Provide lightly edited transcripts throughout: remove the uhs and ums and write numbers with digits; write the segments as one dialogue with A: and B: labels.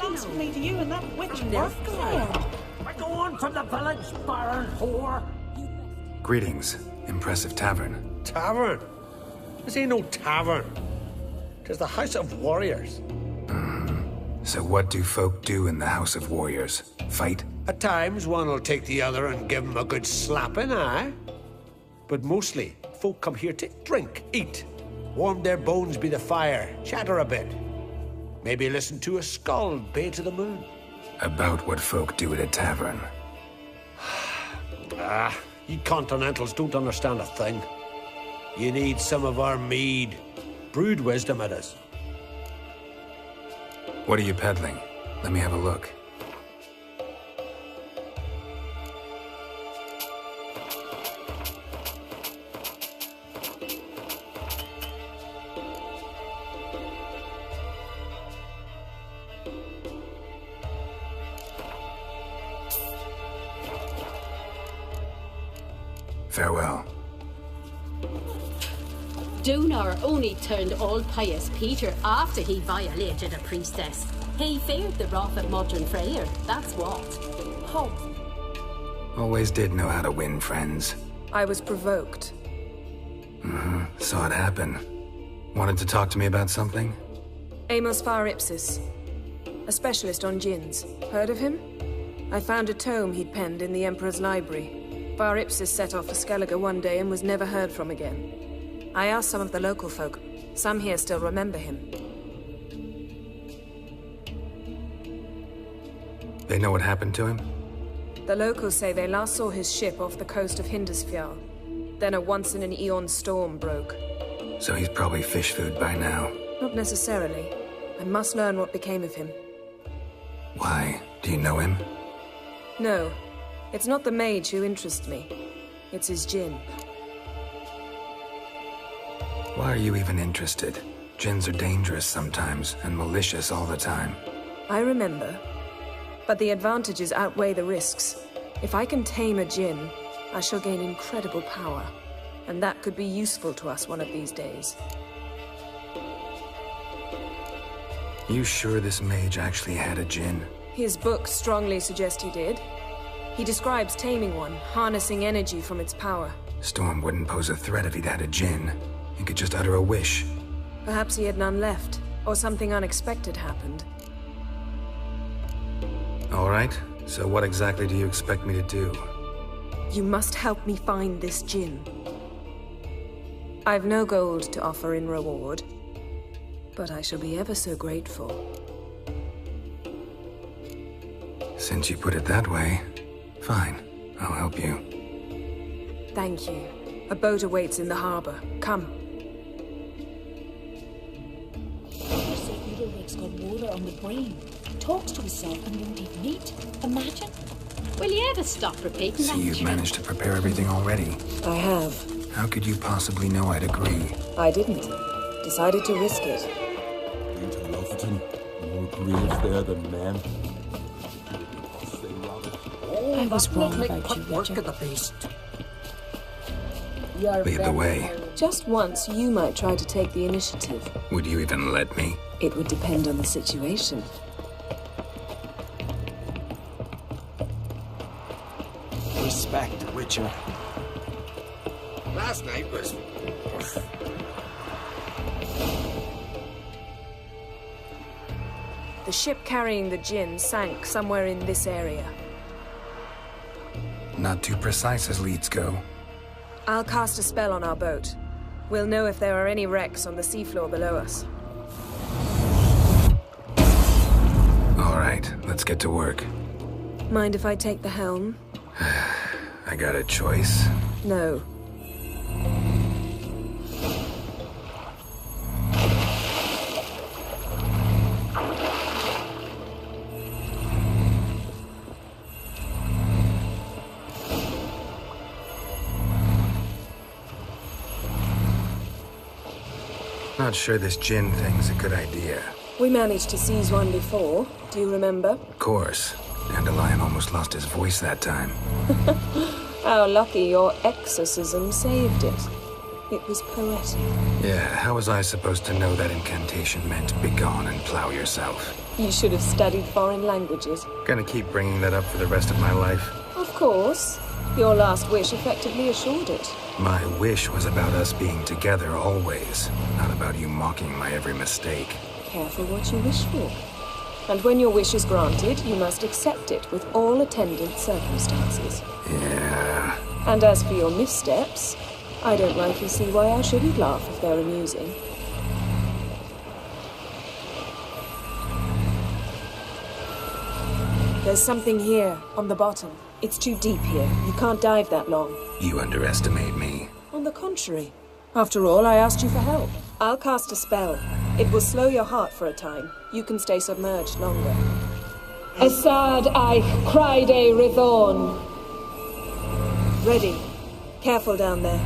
A: blasphemy do you and that witch work for?
B: I go on from the village, baron whore.
C: Greetings. Impressive tavern.
B: Tavern? This ain't no tavern. 'Tis the House of Warriors.
C: So what do folk do in the House of Warriors? Fight?
B: At times, one will take the other and give him a good slapping, aye? But mostly, folk come here to drink, eat, warm their bones by the fire, chatter a bit. Maybe listen to a skull bay to the moon.
C: About what folk do at a tavern.
B: You continentals don't understand a thing. You need some of our mead. Brewed wisdom it is.
C: What are you peddling? Let me have a look. Farewell.
D: Dunar only turned old pious Peter after he violated a priestess. He feared the wrath of modern Freyr, that's what.
A: Oh,
C: Always did know how to win friends.
E: I was provoked.
C: Saw it happen. Wanted to talk to me about something?
E: Amos Var Ipsis, a specialist on djinns. Heard of him? I found a tome he'd penned in the Emperor's library. Var Ipsis set off for Skellige one day and was never heard from again. I asked some of the local folk. Some here still remember him.
C: They know what happened to him?
E: The locals say they last saw his ship off the coast of Hindisfjall. Then a once-in-an-eon storm broke.
C: So he's probably fish food by now.
E: Not necessarily. I must learn what became of him.
C: Why? Do you know him?
E: No. It's not the mage who interests me. It's his djinn.
C: Why are you even interested? Djinns are dangerous sometimes, and malicious all the time.
E: I remember. But the advantages outweigh the risks. If I can tame a djinn, I shall gain incredible power. And that could be useful to us one of these days.
C: You sure this mage actually had a djinn?
E: His books strongly suggest he did. He describes taming one, harnessing energy from its power.
C: Storm wouldn't pose a threat if he'd had a djinn. He could just utter a wish.
E: Perhaps he had none left, or something unexpected happened.
C: All right, so what exactly do you expect me to do?
E: You must help me find this djinn. I've no gold to offer in reward, but I shall be ever so grateful.
C: Since you put it that way, fine. I'll help you.
E: Thank you. A boat awaits in the harbor. Come.
A: Udalric's got water on the brain. Talks to himself and won't eat meat. Imagine.
D: Will you ever stop repeating that?
C: See, you've managed to prepare everything already.
E: I have.
C: How could you possibly know I'd agree?
E: I didn't. Decided to risk it.
F: Into Lofoten, more graves there than men.
A: I was wrong about you,
B: Work
A: Richard.
B: at the beast.
C: Lead the way.
E: Just once, you might try to take the initiative.
C: Would you even let me?
E: It would depend on the situation.
F: Respect, Witcher.
B: Last night was...
E: The ship carrying the djinn sank somewhere in this area.
C: Not too precise as leads go.
E: I'll cast a spell on our boat. We'll know if there are any wrecks on the seafloor below us.
C: All right, let's get to work.
E: Mind if I take the helm?
C: I got a choice.
E: No.
C: Not sure this djinn thing's a good idea.
E: We managed to seize one before. Do you remember?
C: Of course. Dandelion almost lost his voice that time.
E: How lucky your exorcism saved it. It was poetic.
C: Yeah, how was I supposed to know that incantation meant begone and plow yourself?
E: You should have studied foreign languages.
C: Gonna keep bringing that up for the rest of my life.
E: Of course. Your last wish effectively assured it.
C: My wish was about us being together always, not about you mocking my every mistake.
E: Careful what you wish for. And when your wish is granted, you must accept it with all attendant circumstances.
C: Yeah.
E: And as for your missteps, I don't rightly see why I shouldn't laugh if they're amusing. There's something here, on the bottom. It's too deep here. You can't dive that long.
C: You underestimate me.
E: On the contrary. After all, I asked you for help. I'll cast a spell. It will slow your heart for a time. You can stay submerged longer. Assad Eich Cryde Rithorn. Ready. Careful down there.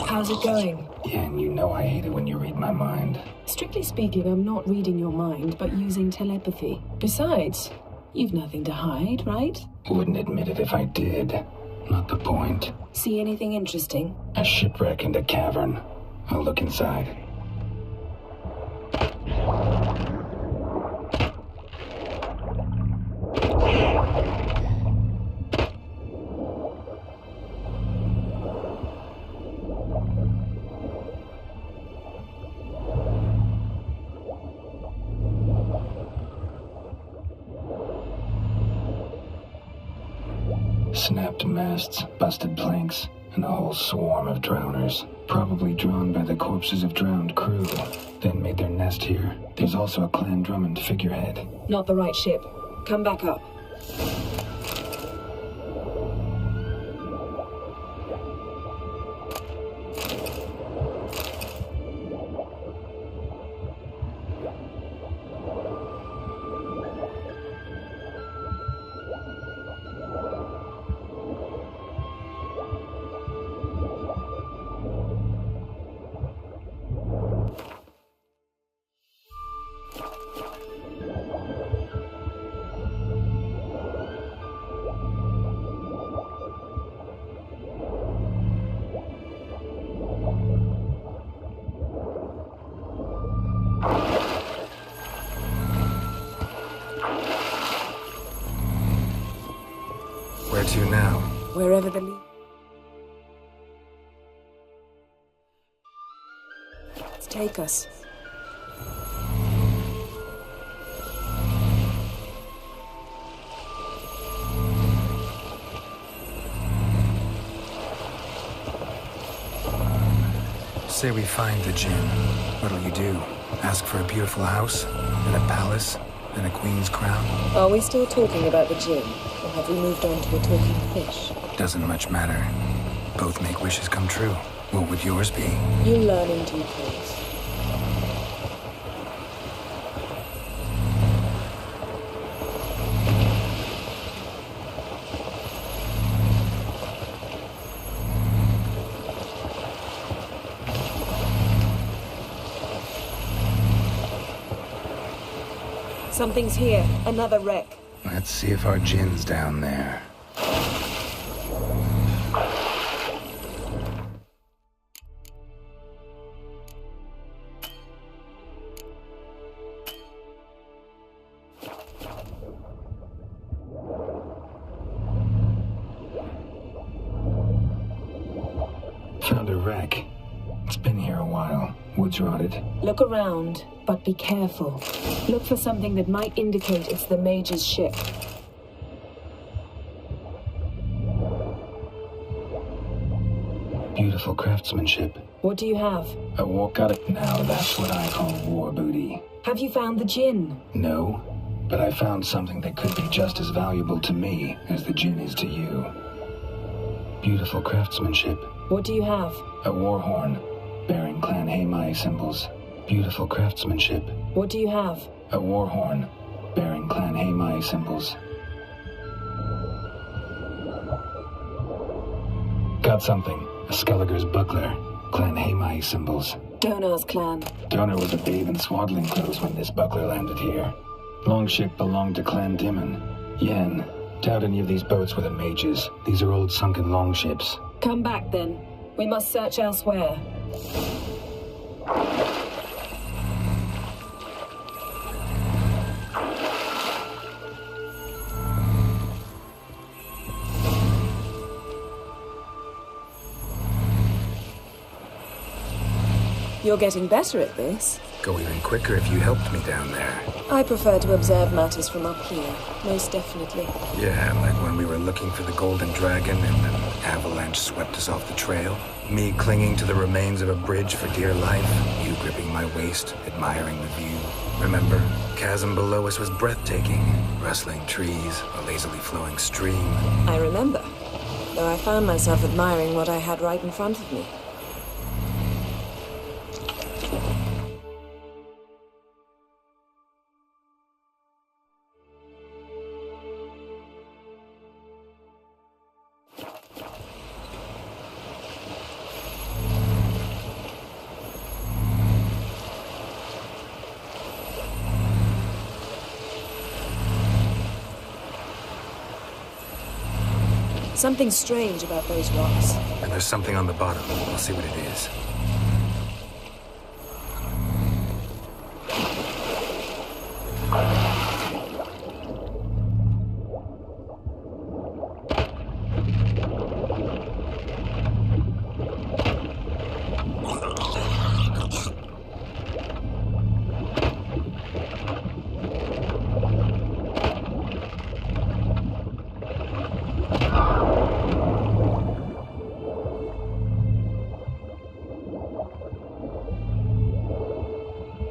E: How's it going?
C: Yeah, and you know I hate it when you read my mind.
E: Strictly speaking, I'm not reading your mind, but using telepathy. Besides, you've nothing to hide, right?
C: Wouldn't admit it if I did. Not the point.
E: See anything interesting?
C: A shipwreck and a cavern. I'll look inside. Snapped masts, busted planks, and a whole swarm of drowners. Probably drawn by the corpses of drowned crew. Then made their nest here. There's also a Clan Drummond figurehead.
E: Not the right ship. Come back up.
C: Where to now?
E: Wherever the lead. Let's take us.
C: Say we find the Jinn. What'll you do? Ask for a beautiful house? And a palace? And a queen's crown?
E: Are we still talking about the Jinn? Or have we moved on to a talking fish?
C: Doesn't much matter. Both make wishes come true. What would yours be?
E: You learn in due course. Something's here. Another wreck.
C: Let's see if our Jinn's down there. Found a wreck. It's been here a while. Wood's rotted.
E: Look around, but be careful. Look for something that might indicate it's the Mage's ship.
C: Beautiful craftsmanship.
E: What do you have?
C: A war got it now. That's what I call war booty.
E: Have you found the Jinn?
C: No, but I found something that could be just as valuable to me as the Jinn is to you. Beautiful craftsmanship.
E: What do you have?
C: A war horn, bearing Clan Haimai symbols. Beautiful craftsmanship.
E: What do you have?
C: A war horn, bearing Clan Haimai symbols. Got something. A Skelliger's buckler. Clan Haimai symbols.
E: Donar's clan.
C: Donar was a babe in swaddling clothes when this buckler landed here. Longship belonged to Clan Dimon. Yen. Doubt any of these boats were the mages. These are old sunken longships.
E: Come back then. We must search elsewhere. You're getting better at this.
G: Go even quicker if you helped me down there.
E: I prefer to observe matters from up here, most definitely.
G: Yeah, like when we were looking for the Golden Dragon and an avalanche swept us off the trail. Me clinging to the remains of a bridge for dear life. You gripping my waist, admiring the view. Remember, chasm below us was breathtaking. Rustling trees, a lazily flowing stream.
E: I remember, though I found myself admiring what I had right in front of me. Something strange about those rocks.
G: And there's something on the bottom. I'll see what it is.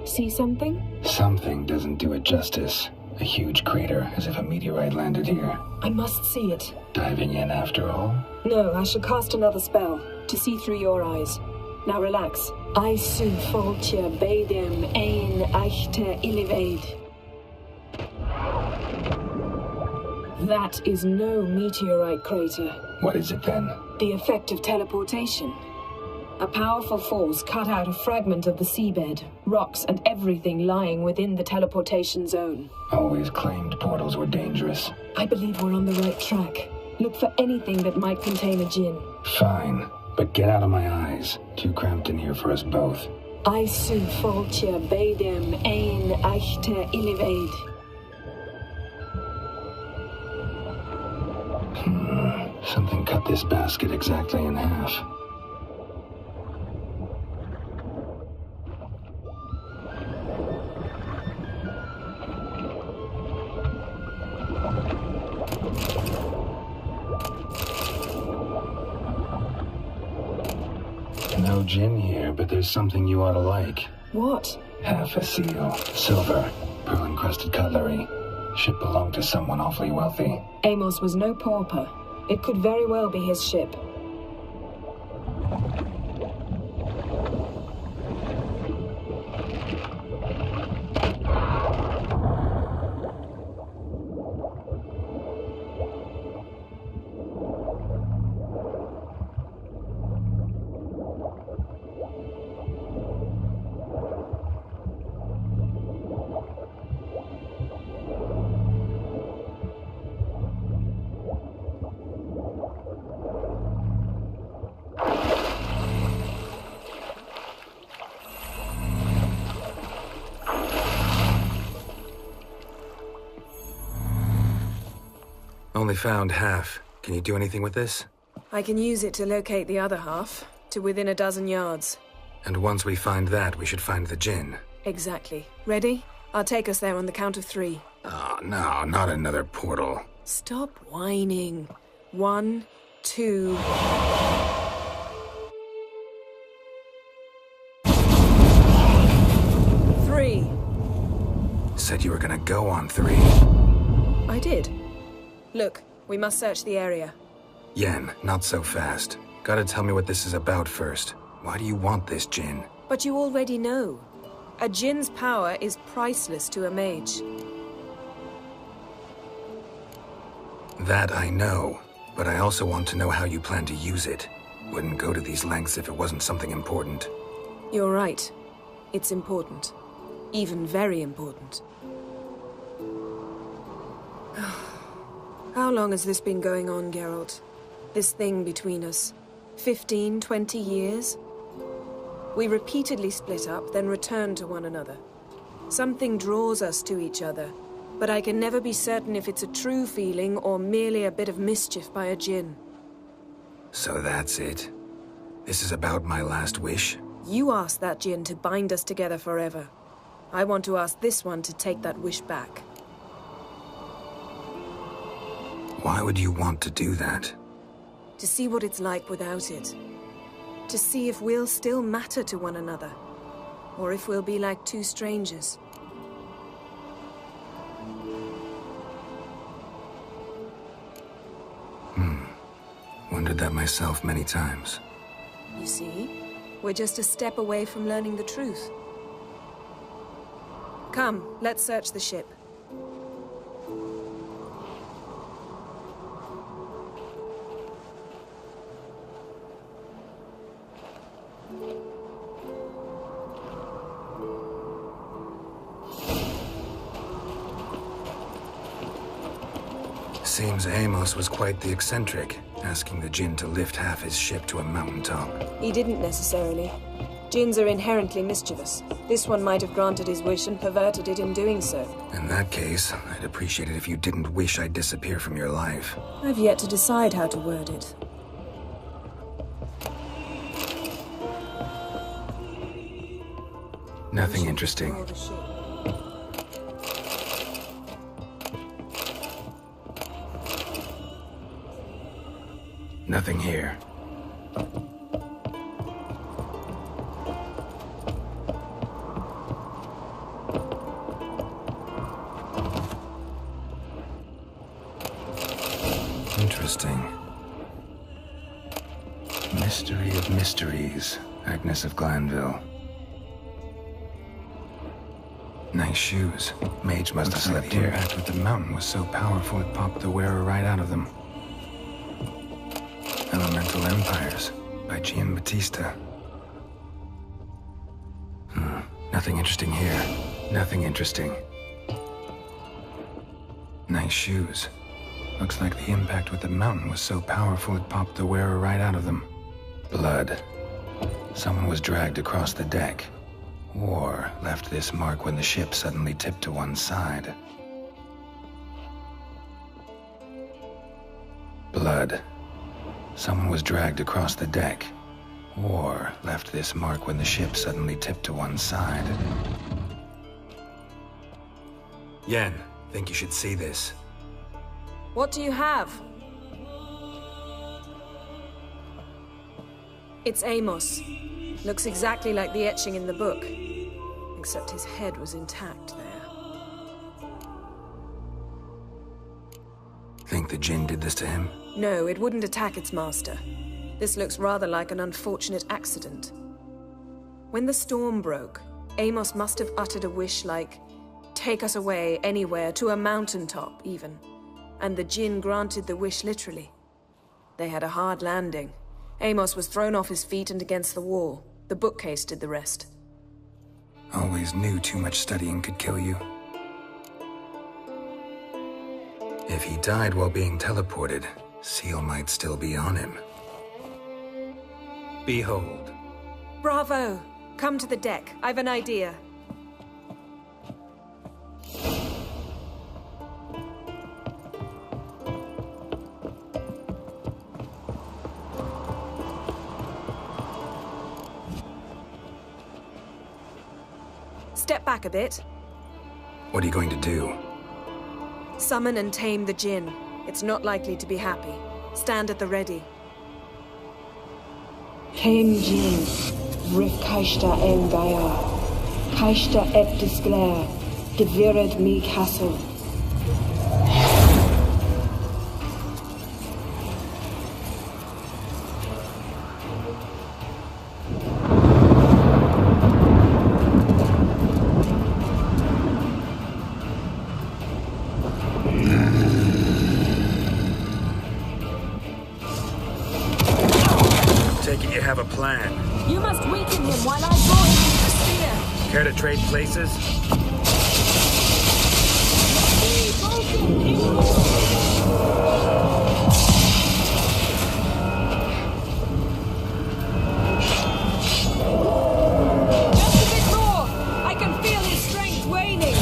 E: See something?
C: Something doesn't do it justice. A huge crater, as if a meteorite landed here.
E: I must see it.
C: Diving in after all?
E: No, I shall cast another spell, to see through your eyes. Now relax. Aisu foltje bedem ein echte illivaid. That is no meteorite crater.
C: What is it then?
E: The effect of teleportation. A powerful force cut out a fragment of the seabed, rocks and everything lying within the teleportation zone.
C: Always claimed portals were dangerous.
E: I believe we're on the right track. Look for anything that might contain a djinn.
C: Fine, but get out of my eyes. Too cramped in here for us both.
E: Aisu foltje bedem ein echte illivaid.
C: Something cut this basket exactly in half. No djinn here, but there's something you ought to like.
E: What?
C: Half a seal. Silver. Pearl-encrusted cutlery. Ship belonged to someone awfully wealthy.
E: Amos was no pauper. It could very well be his ship.
G: Only found half. Can you do anything with this?
E: I can use it to locate the other half, to within a dozen yards.
G: And once we find that, we should find the djinn.
E: Exactly. Ready? I'll take us there on the count of 3.
G: Oh, no, not another portal.
E: Stop whining. 1, 2... Three.
G: Said you were gonna go on 3.
E: I did. Look, we must search the area.
G: Yen, not so fast. Gotta tell me what this is about first. Why do you want this djinn?
E: But you already know. A Jinn's power is priceless to a mage.
G: That I know, but I also want to know how you plan to use it. Wouldn't go to these lengths if it wasn't something important.
E: You're right. It's important. Even very important. How long has this been going on, Geralt? This thing between us? 15, 20 years? We repeatedly split up, then returned to one another. Something draws us to each other, but I can never be certain if it's a true feeling or merely a bit of mischief by a Jinn.
G: So that's it. This is about my last wish?
E: You asked that Jinn to bind us together forever. I want to ask this one to take that wish back.
G: Why would you want to do that?
E: To see what it's like without it. To see if we'll still matter to one another. Or if we'll be like two strangers.
G: Wondered that myself many times.
E: You see? We're just a step away from learning the truth. Come, let's search the ship.
G: Seems Amos was quite the eccentric, asking the Jinn to lift half his ship to a mountaintop.
E: He didn't necessarily. Jinns are inherently mischievous. This one might have granted his wish and perverted it in doing so.
G: In that case, I'd appreciate it if you didn't wish I'd disappear from your life.
E: I've yet to decide how to word it.
G: Nothing interesting. Nothing here. Interesting. Mystery of mysteries, Agnes of Glanville. Nice shoes. Mage must have slept here. The impact with the mountain was so powerful it popped the wearer right out of them. Elemental Empires by Giambattista. Nothing interesting here. Nothing interesting. Nice shoes. Looks like the impact with the mountain was so powerful it popped the wearer right out of them. Blood. Someone was dragged across the deck. Or left this mark when the ship suddenly tipped to one side. Blood. Someone was dragged across the deck. Or left this mark when the ship suddenly tipped to one side. Yen, think you should see this.
E: What do you have? It's Amos. Looks exactly like the etching in the book. Except his head was intact there.
G: Think the Jinn did this to him?
E: No, it wouldn't attack its master. This looks rather like an unfortunate accident. When the storm broke, Amos must have uttered a wish like, "Take us away, anywhere, to a mountaintop, even." And the Jinn granted the wish literally. They had a hard landing. Amos was thrown off his feet and against the wall. The bookcase did the rest.
G: Always knew too much studying could kill you. If he died while being teleported, Seal might still be on him. Behold.
E: Bravo! Come to the deck. I've an idea. Step back a bit.
G: What are you going to do?
E: Summon and tame the Jinn. It's not likely to be happy. Stand at the ready.
A: Tame Jinn, Rif Kaishta El Gaia, Kaishta Et Disglair, Devired Mi Castle.
G: plan?
E: You must weaken him while I draw him with the spear.
G: Care to trade places?
E: Just a bit more! I can feel his strength waning.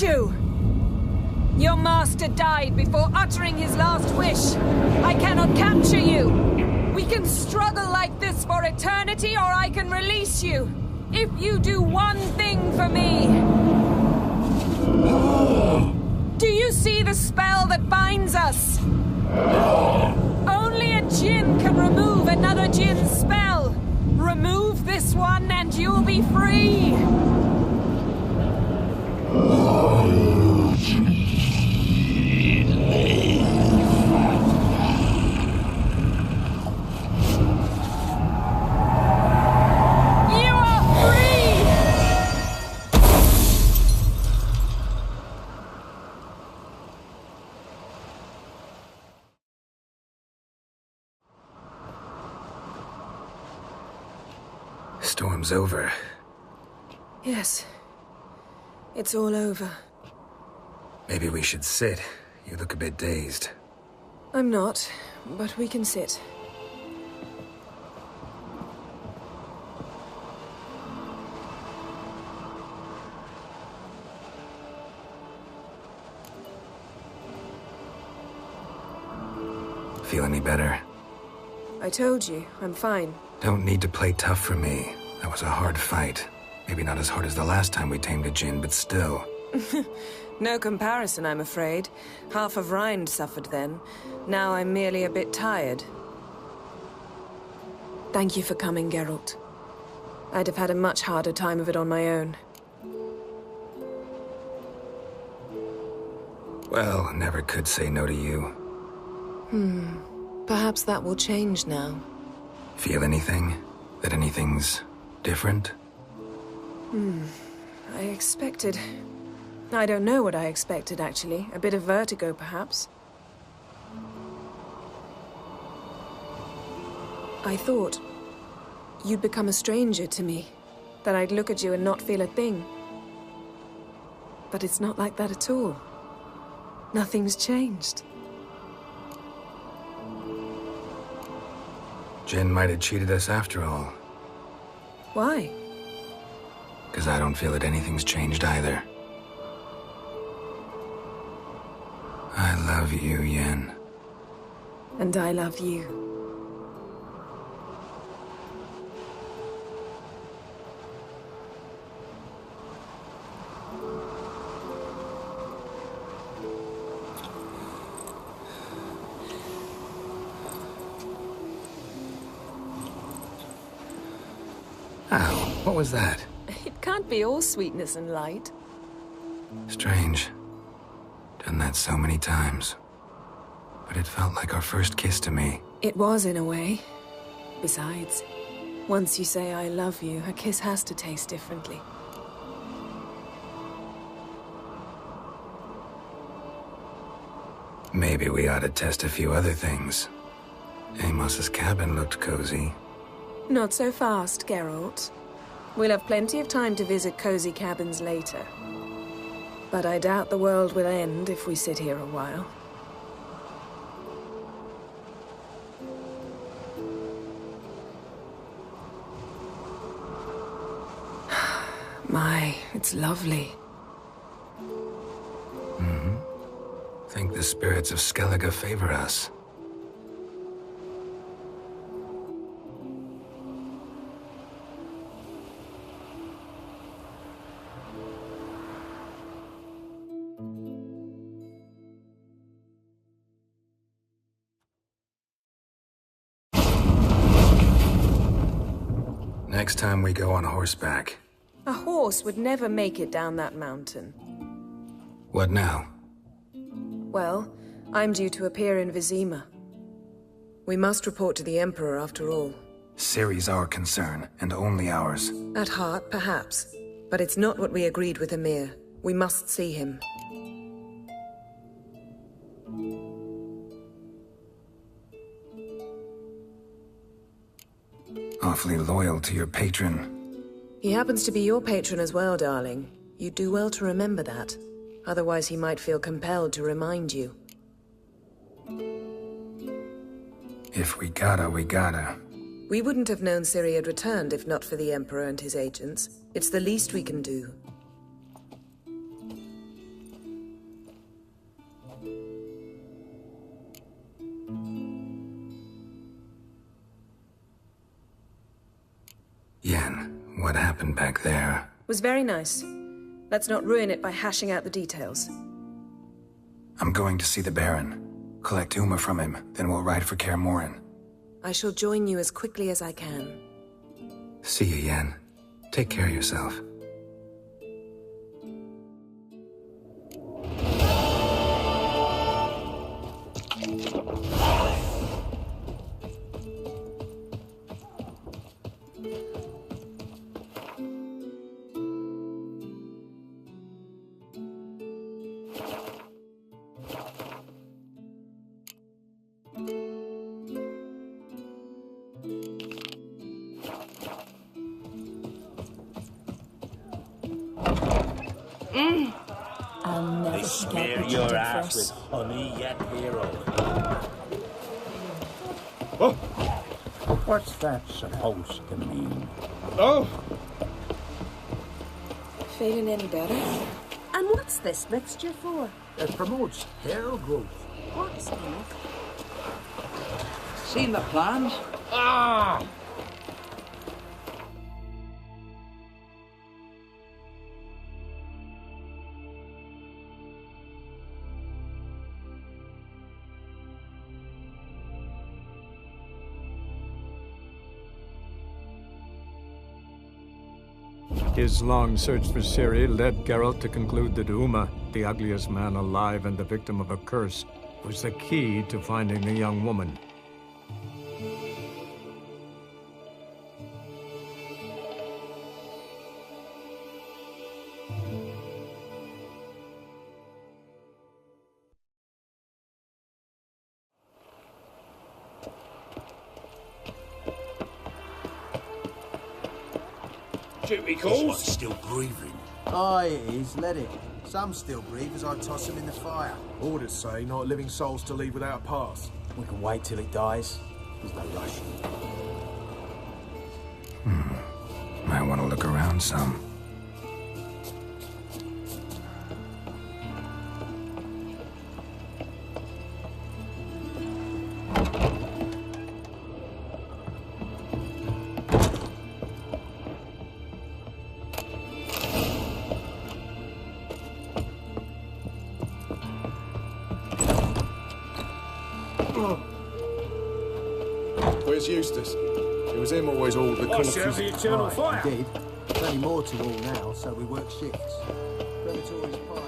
E: You! Your master died before uttering his last wish. I cannot capture you. We can struggle like this for eternity, or I can release you. If you do one thing for me. Do you see the spell that binds us? Only a djinn can remove another djinn's spell. Remove this one and you'll be free.
G: Storm's over.
E: Yes. It's all over.
G: Maybe we should sit. You look a bit dazed.
E: I'm not, but we can sit.
G: Feel any better?
E: I told you, I'm fine.
G: Don't need to play tough for me. That was a hard fight. Maybe not as hard as the last time we tamed a djinn, but still.
E: No comparison, I'm afraid. Half of Rind suffered then. Now I'm merely a bit tired. Thank you for coming, Geralt. I'd have had a much harder time of it on my own.
G: Well, never could say no to you.
E: Perhaps that will change now.
G: Feel anything? That anything's different?
E: I expected... I don't know what I expected, actually. A bit of vertigo, perhaps. I thought you'd become a stranger to me. That I'd look at you and not feel a thing. But it's not like that at all. Nothing's changed.
G: Jinn might have cheated us after all.
E: Why?
G: Because I don't feel that anything's changed either. I love you, Yen.
E: And I love you.
G: Ow, what was that?
E: It can't be all sweetness and light.
G: Strange. Done that so many times. But it felt like our first kiss to me.
E: It was, in a way. Besides, once you say I love you, a kiss has to taste differently.
G: Maybe we ought to test a few other things. Amos's cabin looked cozy.
E: Not so fast, Geralt. We'll have plenty of time to visit cozy cabins later. But I doubt the world will end if we sit here a while. My, it's lovely.
G: Think the spirits of Skellige favor us. Next time we go on horseback.
E: A horse would never make it down that mountain.
G: What now?
E: Well, I'm due to appear in Vizima. We must report to the Emperor after all.
G: Ciri's our concern, and only ours.
E: At heart, perhaps. But it's not what we agreed with Emir. We must see him.
G: Awfully loyal to your patron.
E: He happens to be your patron as well, darling. You do well to remember that. Otherwise he might feel compelled to remind you.
G: If we gotta, we gotta.
E: We wouldn't have known Ciri had returned if not for the Emperor and his agents. It's the least we can do.
G: Yen, what happened back there?
E: Was very nice. Let's not ruin it by hashing out the details.
G: I'm going to see the Baron. Collect Uma from him, then we'll ride for Kaer Morhen.
E: I shall join you as quickly as I can.
G: See you, Yen. Take care of yourself.
H: They smear your ass with honey yet, hero.
I: Oh!
H: What's that supposed to mean?
I: Oh!
E: Feeling any better?
D: And what's this mixture for?
H: It promotes hair growth.
D: What's in it?
J: Seen the plans?
I: Ah!
K: His long search for Ciri led Geralt to conclude that Uma, the ugliest man alive and the victim of a curse, was the key to finding the young woman.
I: Duty
H: This
I: calls?
H: one's still breathing.
L: Aye, it is. Let it. Some still breathe as I toss them in the fire.
M: Orders say not living souls to leave without a pass.
L: We can wait till it dies. There's no rush.
G: Might want to look around some.
M: Where's Eustace? It was him always all the
H: What's the eternal fire?
L: Indeed. There's only more to all now, so we work shifts. Prematory's fire.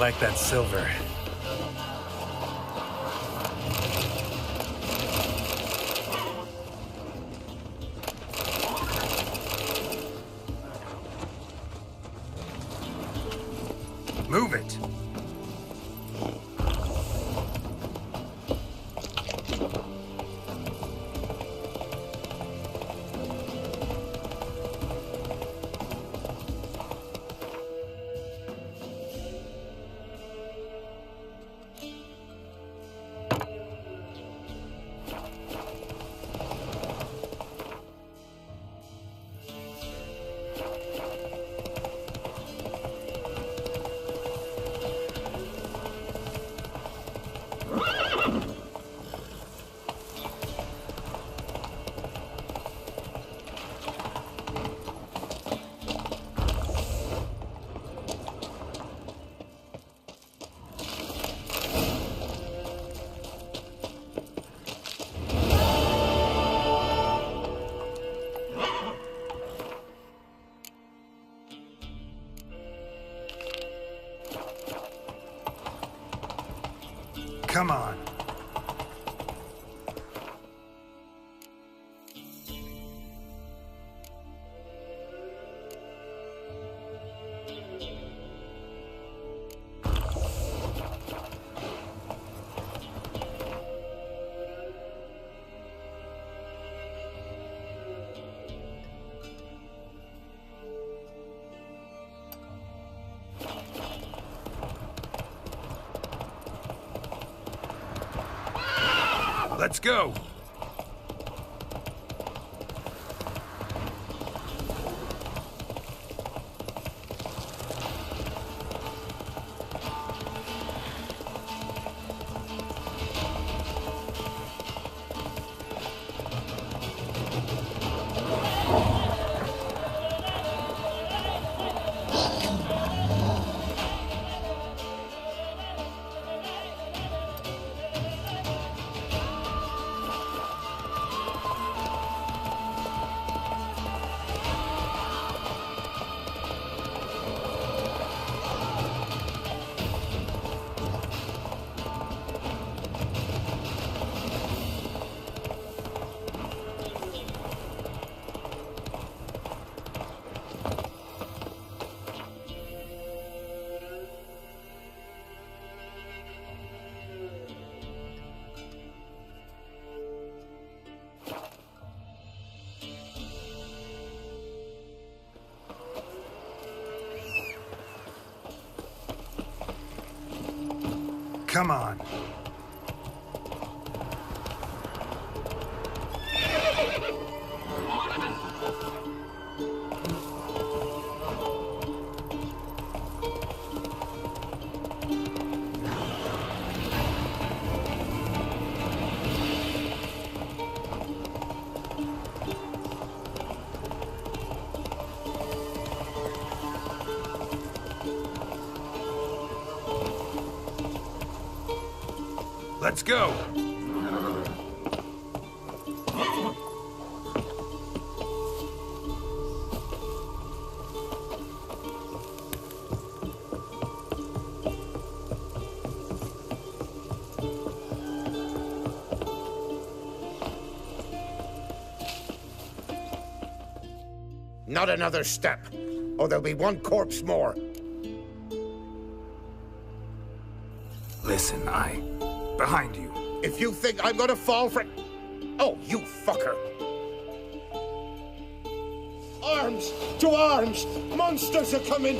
G: like that silver. Move it! Come on. Let's go! Come on. Let's go!
B: Not another step, or there'll be one corpse more.
G: Listen, behind you.
B: If you think I'm gonna fall for... Oh, you fucker! Arms! To arms! Monsters are coming!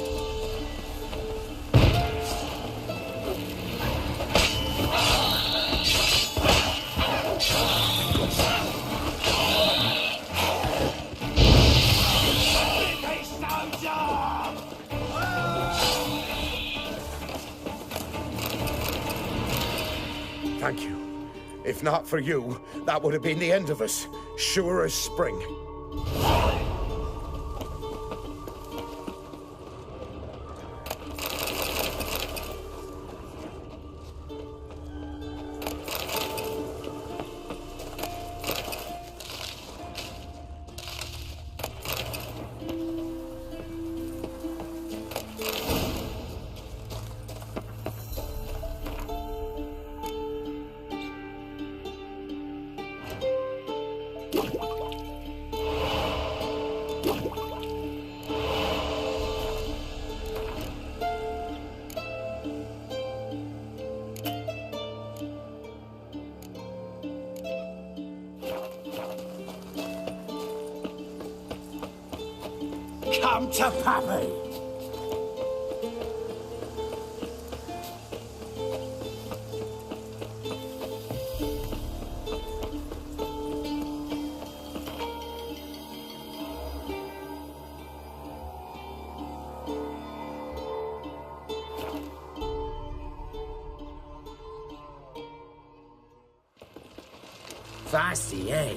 B: Thank you. If not for you, that would have been the end of us. Sure as spring.
H: Come to Pappy. Feisty, eh?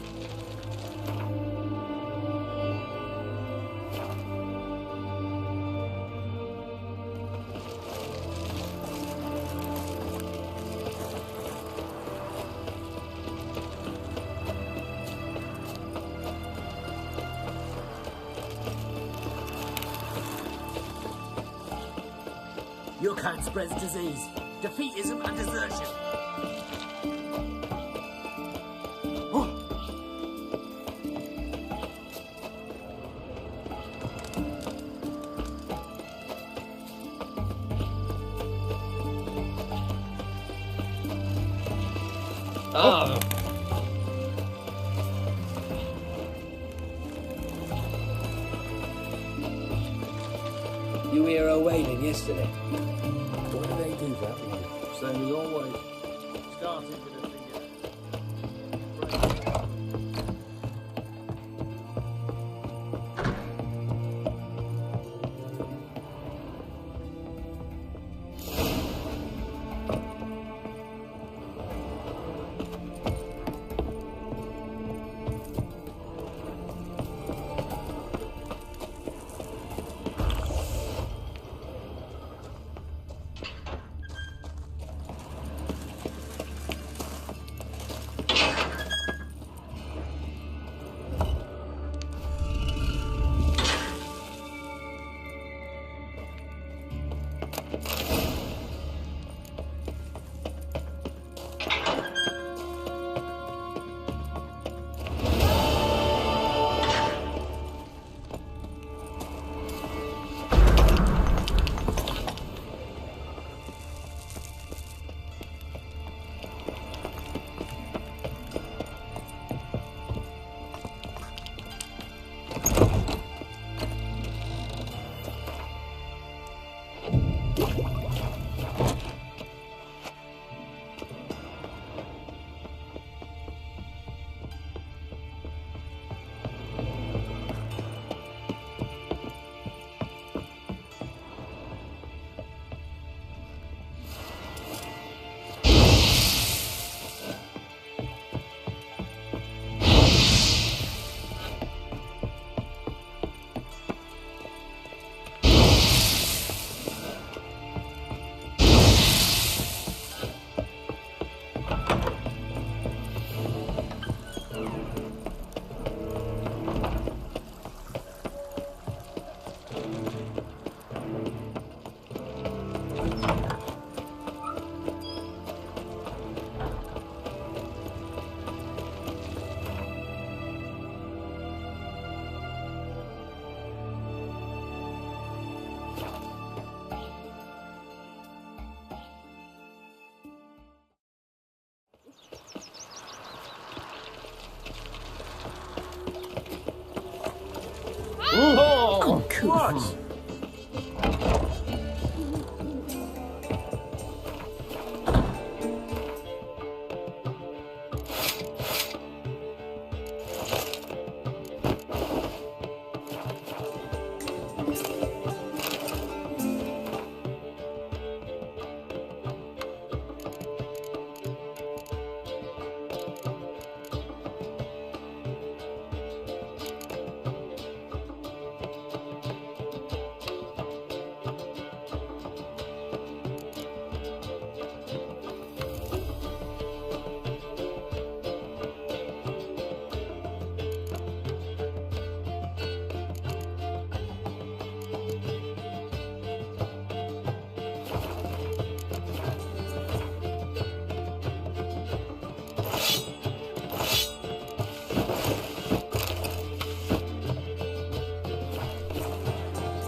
H: Your kind spreads disease, defeatism and desertion.
I: Oh.
L: You hear her wailing yesterday?
H: What do they do that with?
I: Same as always. Starting with a finger. Oh, what?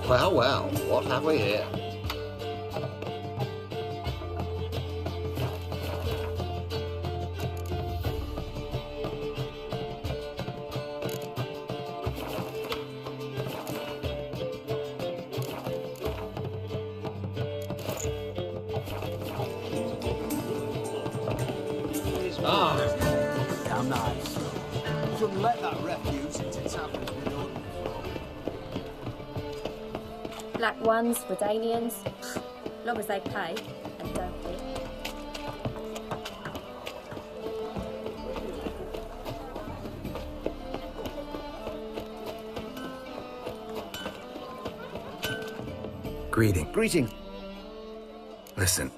B: Well, well, what have we here?
L: nice. Shouldn't let that refuse into taverns with us.
J: Black ones, Redanians, long as they pay and don't hit.
G: Greeting. Listen.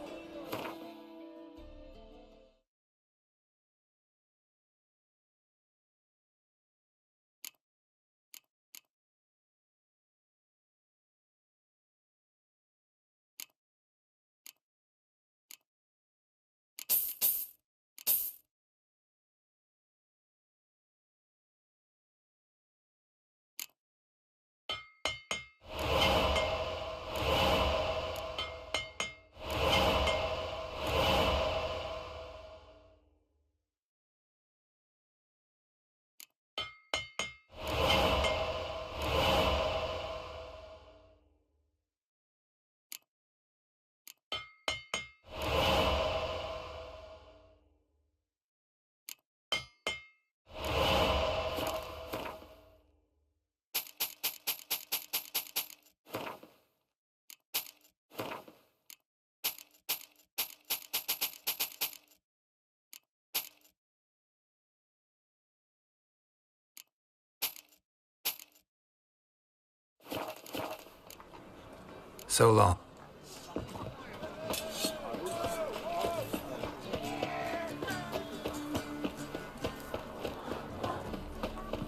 G: So long.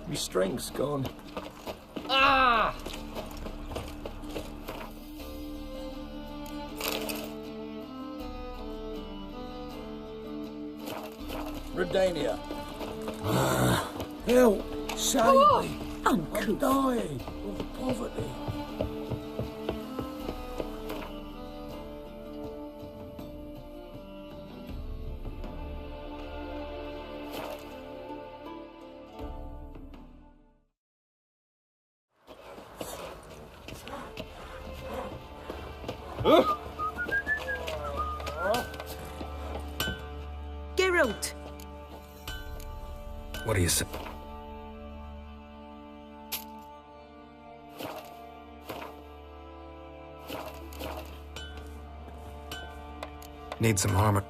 K: My string's gone.
I: Ah! Redania. Help! Save me! I'm dying of poverty.
E: Geralt!
G: What do you say? Need some armor.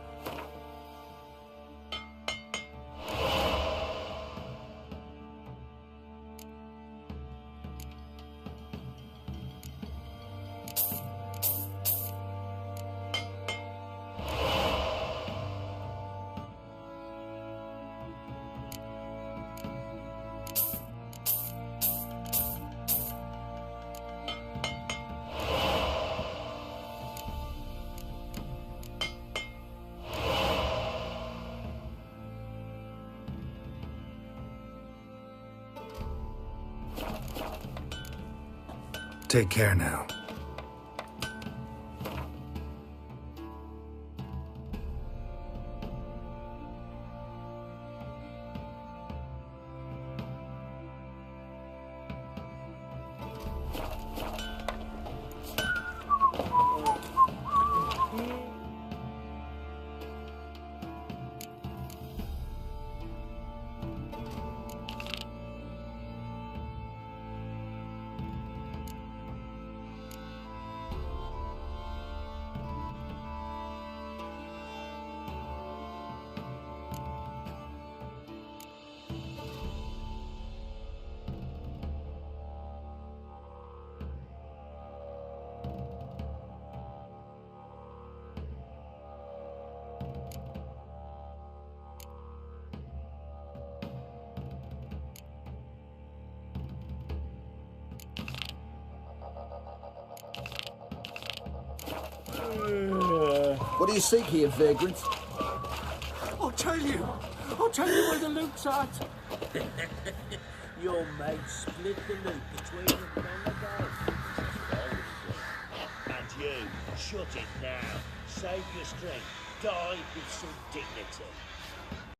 G: Take care now.
L: What do you seek here, vagrant?
I: I'll tell you where the loot's at.
H: Your mate split the loot between them long ago. And you, shut it now. Save your strength. Die with some dignity.